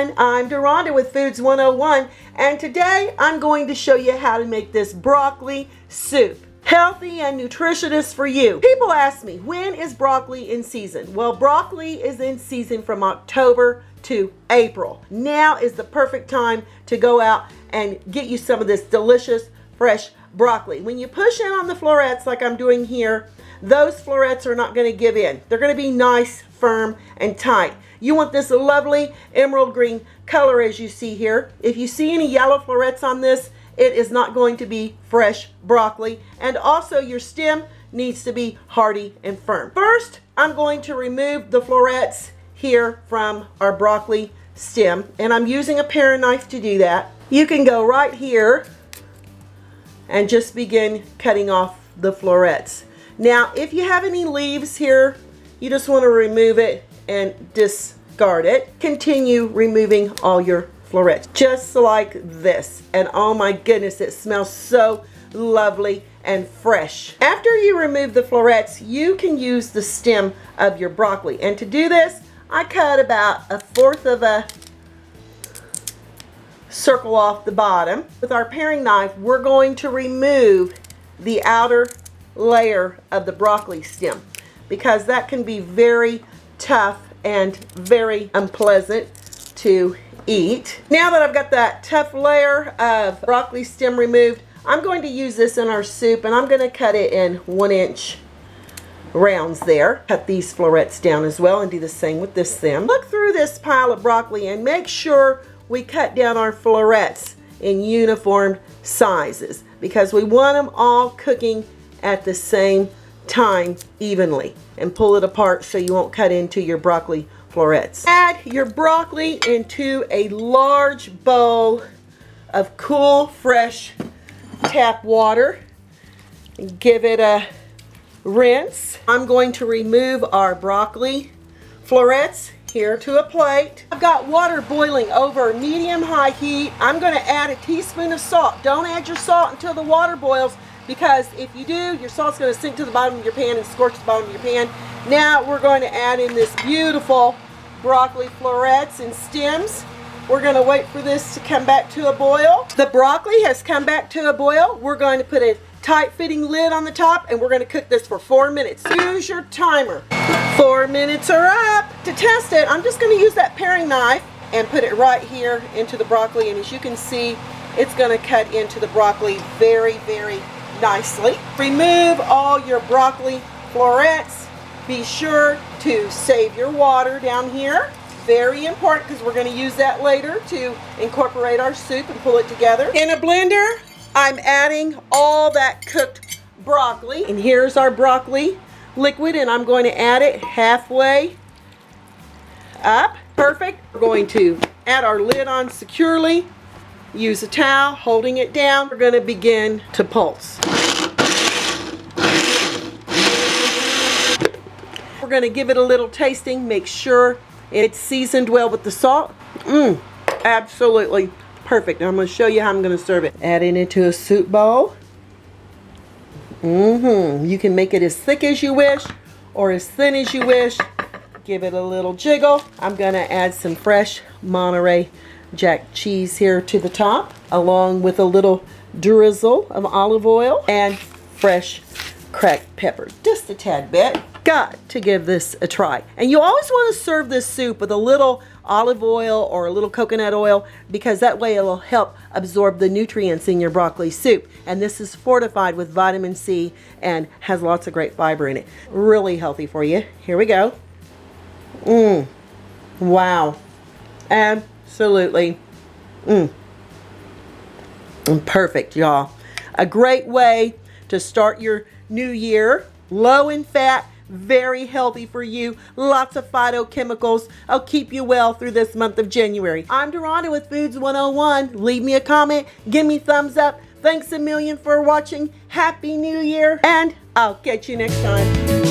everyone, I'm Deronda with Foods 101, and today I'm going to show you how to make this broccoli soup. Healthy and nutritious for you. People ask me, when is broccoli in season? Well, broccoli is in season from October to April. Now is the perfect time to go out and get you some of this delicious fresh broccoli. When you push in on the florets like I'm doing here, those florets are not going to give in. They're going to be nice, firm, and tight. You want this lovely emerald green color as you see here. If you see any yellow florets on this, it is not going to be fresh broccoli. And also your stem needs to be hardy and firm. First, I'm going to remove the florets here from our broccoli stem, and I'm using a paring knife to do that. You can go right here and just begin cutting off the florets. Now, if you have any leaves here, you just want to remove it and discard it. Continue removing all your florets, just like this. And oh my goodness, it smells so lovely and fresh. After you remove the florets, you can use the stem of your broccoli. And to do this, I cut about 1/4 of a circle off the bottom. With our paring knife, we're going to remove the outer layer of the broccoli stem, because that can be very tough and very unpleasant to eat. Now that I've got that tough layer of broccoli stem removed, I'm going to use this in our soup, and I'm going to cut it in 1-inch rounds there. Cut these florets down as well and do the same with this stem. Look through this pile of broccoli and make sure we cut down our florets in uniform sizes, because we want them all cooking at the same time evenly, and pull it apart so you won't cut into your broccoli florets. Add your broccoli into a large bowl of cool, fresh tap water and give it a rinse. I'm going to remove our broccoli florets here to a plate. I've got water boiling over medium-high heat. I'm going to add a teaspoon of salt. Don't add your salt until the water boils, because if you do, your salt's going to sink to the bottom of your pan and scorch the bottom of your pan. Now we're going to add in this beautiful broccoli florets and stems. We're going to wait for this to come back to a boil. The broccoli has come back to a boil. We're going to put a tight-fitting lid on the top, and we're going to cook this for 4 minutes. Use your timer. 4 minutes are up. To test it, I'm just going to use that paring knife and put it right here into the broccoli, and as you can see, it's going to cut into the broccoli very, very nicely. Remove all your broccoli florets. Be sure to save your water down here. Very important, because we're going to use that later to incorporate our soup and pull it together. In a blender, I'm adding all that cooked broccoli, and here's our broccoli liquid, and I'm going to add it halfway up. Perfect. We're going to add our lid on securely. Use a towel holding it down. We're going to begin to pulse. We're going to give it a little tasting. Make sure it's seasoned well with the salt. Absolutely perfect. I'm going to show you how I'm going to serve it. Add it into a soup bowl. You can make it as thick as you wish or as thin as you wish. Give it a little jiggle. I'm going to add some fresh Monterey Jack cheese here to the top, along with a little drizzle of olive oil and fresh cracked pepper, just a tad bit. Got to give this a try. And you always want to serve this soup with a little olive oil or a little coconut oil, because that way it'll help absorb the nutrients in your broccoli soup. And this is fortified with vitamin C and has lots of great fiber in it. Really healthy for you. Here we go. Wow. Absolutely. Perfect, y'all. A great way to start your new year. Low in fat, very healthy for you. Lots of phytochemicals. I'll keep you well through this month of January. I'm Deronda with Foods 101. Leave me a comment. Give me thumbs up. Thanks a million for watching. Happy New Year. And I'll catch you next time.